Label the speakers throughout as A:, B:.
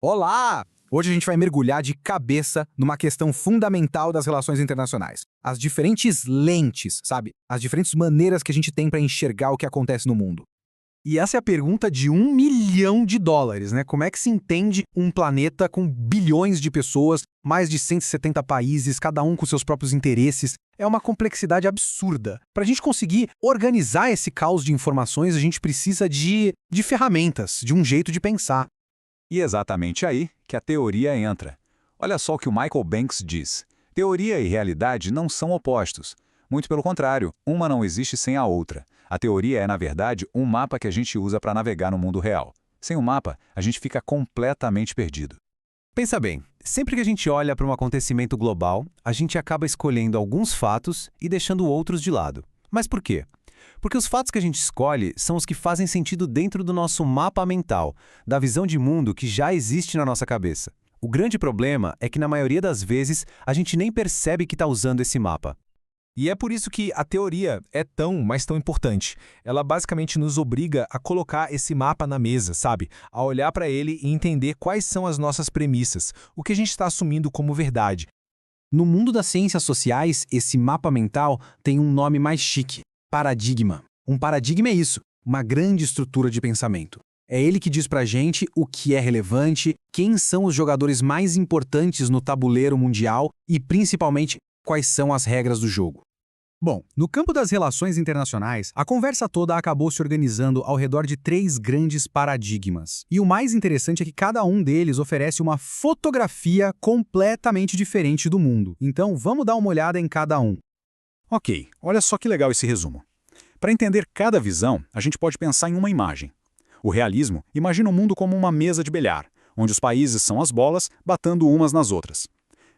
A: Olá! Hoje a gente vai mergulhar de cabeça numa questão fundamental das relações internacionais. As diferentes lentes, sabe? As diferentes maneiras que a gente tem para enxergar o que acontece no mundo.
B: E essa é a pergunta de US$ 1 milhão, né? Como é que se entende um planeta com bilhões de pessoas, mais de 170 países, cada um com seus próprios interesses? É uma complexidade absurda. Para a gente conseguir organizar esse caos de informações, a gente precisa de ferramentas, de um jeito de pensar.
C: E é exatamente aí que a teoria entra. Olha só o que o Michael Banks diz. Teoria e realidade não são opostos. Muito pelo contrário, uma não existe sem a outra. A teoria é, na verdade, um mapa que a gente usa para navegar no mundo real. Sem o mapa, a gente fica completamente perdido.
B: Pensa bem, sempre que a gente olha para um acontecimento global, a gente acaba escolhendo alguns fatos e deixando outros de lado. Mas por quê? Porque os fatos que a gente escolhe são os que fazem sentido dentro do nosso mapa mental, da visão de mundo que já existe na nossa cabeça. O grande problema é que, na maioria das vezes, a gente nem percebe que está usando esse mapa.
D: E é por isso que a teoria é tão, mas tão importante. Ela basicamente nos obriga a colocar esse mapa na mesa, sabe? A olhar para ele e entender quais são as nossas premissas, o que a gente está assumindo como verdade.
A: No mundo das ciências sociais, esse mapa mental tem um nome mais chique: paradigma. Um paradigma é isso, uma grande estrutura de pensamento. É ele que diz pra gente o que é relevante, quem são os jogadores mais importantes no tabuleiro mundial e, principalmente, quais são as regras do jogo. Bom, no campo das relações internacionais, a conversa toda acabou se organizando ao redor de 3 grandes paradigmas. E o mais interessante é que cada um deles oferece uma fotografia completamente diferente do mundo. Então, vamos dar uma olhada em cada um.
C: Ok, olha só que legal esse resumo. Para entender cada visão, a gente pode pensar em uma imagem. O realismo imagina o mundo como uma mesa de bilhar, onde os países são as bolas batendo umas nas outras.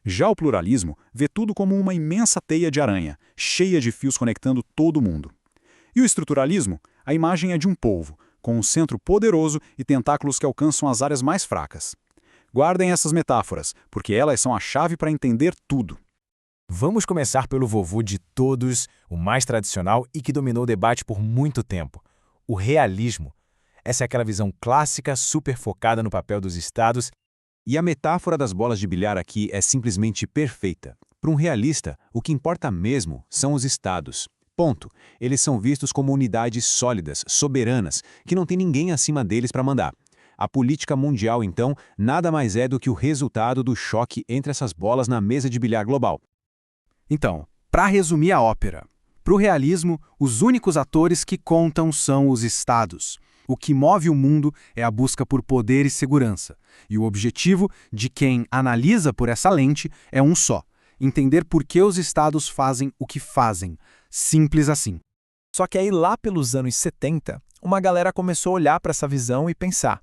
C: Já o pluralismo vê tudo como uma imensa teia de aranha, cheia de fios conectando todo mundo. E o estruturalismo, a imagem é de um polvo, com um centro poderoso e tentáculos que alcançam as áreas mais fracas. Guardem essas metáforas, porque elas são a chave para entender tudo.
D: Vamos começar pelo vovô de todos, o mais tradicional e que dominou o debate por muito tempo: o realismo. Essa é aquela visão clássica, super focada no papel dos estados.
C: E a metáfora das bolas de bilhar aqui é simplesmente perfeita. Para um realista, o que importa mesmo são os estados. Ponto. Eles são vistos como unidades sólidas, soberanas, que não tem ninguém acima deles para mandar. A política mundial, então, nada mais é do que o resultado do choque entre essas bolas na mesa de bilhar global.
B: Então, para resumir a ópera, para o realismo, os únicos atores que contam são os estados. O que move o mundo é a busca por poder e segurança. E o objetivo de quem analisa por essa lente é um só: entender por que os estados fazem o que fazem. Simples assim.
D: Só que aí lá pelos anos 70, uma galera começou a olhar para essa visão e pensar: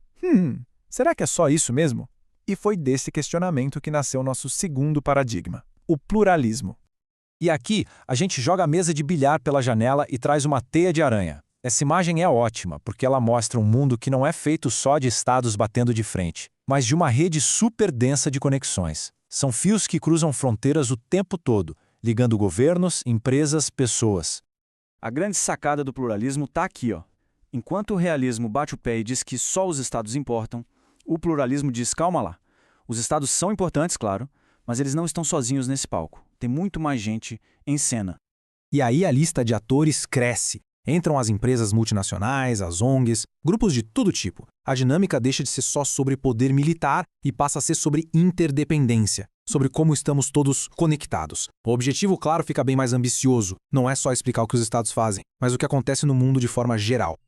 D: será que é só isso mesmo? E foi desse questionamento que nasceu o nosso segundo paradigma: o pluralismo. E aqui, a gente joga a mesa de bilhar pela janela e traz uma teia de aranha. Essa imagem é ótima, porque ela mostra um mundo que não é feito só de estados batendo de frente, mas de uma rede super densa de conexões. São fios que cruzam fronteiras o tempo todo, ligando governos, empresas, pessoas.
E: A grande sacada do pluralismo está aqui, ó. Enquanto o realismo bate o pé e diz que só os estados importam, o pluralismo diz: calma lá. Os estados são importantes, claro, mas eles não estão sozinhos nesse palco. Tem muito mais gente em cena.
A: E aí a lista de atores cresce. Entram as empresas multinacionais, as ONGs, grupos de todo tipo. A dinâmica deixa de ser só sobre poder militar e passa a ser sobre interdependência, sobre como estamos todos conectados. O objetivo, claro, fica bem mais ambicioso. Não é só explicar o que os estados fazem, mas o que acontece no mundo de forma geral.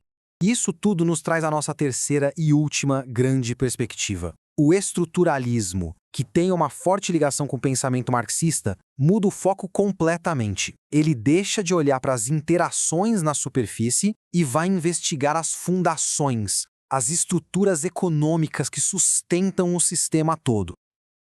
A: Isso tudo nos traz a nossa terceira e última grande perspectiva. O estruturalismo, que tem uma forte ligação com o pensamento marxista, muda o foco completamente. Ele deixa de olhar para as interações na superfície e vai investigar as fundações, as estruturas econômicas que sustentam o sistema todo.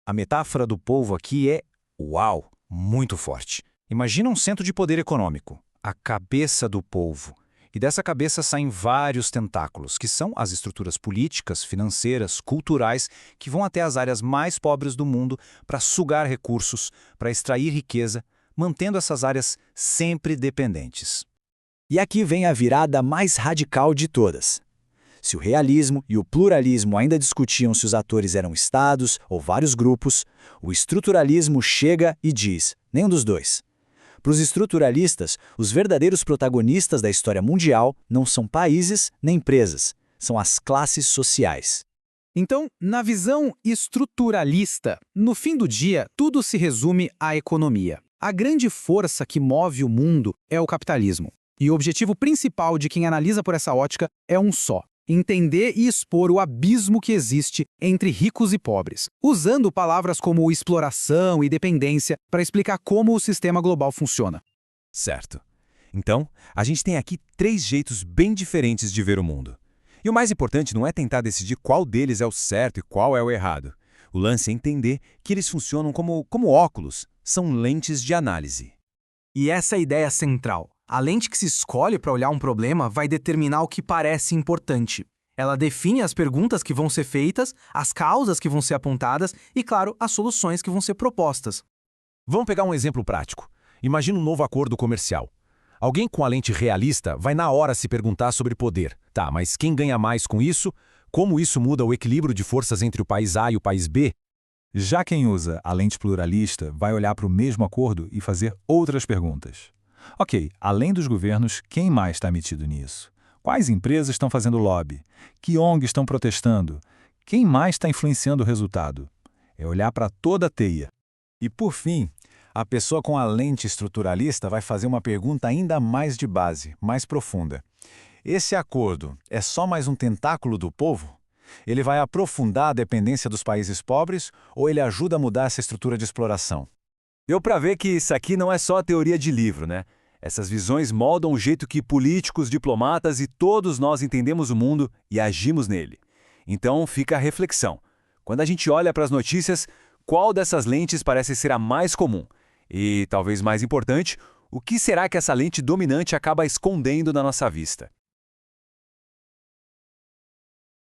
C: A metáfora do polvo aqui é, uau, muito forte. Imagina um centro de poder econômico, a cabeça do polvo. E dessa cabeça saem vários tentáculos, que são as estruturas políticas, financeiras, culturais, que vão até as áreas mais pobres do mundo para sugar recursos, para extrair riqueza, mantendo essas áreas sempre dependentes.
F: E aqui vem a virada mais radical de todas. Se o realismo e o pluralismo ainda discutiam se os atores eram estados ou vários grupos, o estruturalismo chega e diz: nenhum dos dois. Para os estruturalistas, os verdadeiros protagonistas da história mundial não são países nem empresas, são as classes sociais.
A: Então, na visão estruturalista, no fim do dia, tudo se resume à economia. A grande força que move o mundo é o capitalismo. E o objetivo principal de quem analisa por essa ótica é um só: entender e expor o abismo que existe entre ricos e pobres, usando palavras como exploração e dependência para explicar como o sistema global funciona.
B: Certo. Então, a gente tem aqui 3 jeitos bem diferentes de ver o mundo. E o mais importante não é tentar decidir qual deles é o certo e qual é o errado. O lance é entender que eles funcionam como óculos, são lentes de análise.
A: E essa é a ideia central. A lente que se escolhe para olhar um problema vai determinar o que parece importante. Ela define as perguntas que vão ser feitas, as causas que vão ser apontadas e, claro, as soluções que vão ser propostas.
B: Vamos pegar um exemplo prático. Imagina um novo acordo comercial. Alguém com a lente realista vai na hora se perguntar sobre poder. Tá, mas quem ganha mais com isso? Como isso muda o equilíbrio de forças entre o país A e o país B?
C: Já quem usa a lente pluralista vai olhar para o mesmo acordo e fazer outras perguntas. Ok, além dos governos, quem mais está metido nisso? Quais empresas estão fazendo lobby? Que ONGs estão protestando? Quem mais está influenciando o resultado? É olhar para toda a teia. E por fim, a pessoa com a lente estruturalista vai fazer uma pergunta ainda mais de base, mais profunda. Esse acordo é só mais um tentáculo do povo? Ele vai aprofundar a dependência dos países pobres ou ele ajuda a mudar essa estrutura de exploração?
B: Deu para ver que isso aqui não é só teoria de livro, né? Essas visões moldam o jeito que políticos, diplomatas e todos nós entendemos o mundo e agimos nele. Então fica a reflexão. Quando a gente olha para as notícias, qual dessas lentes parece ser a mais comum? E, talvez mais importante, o que será que essa lente dominante acaba escondendo da nossa vista?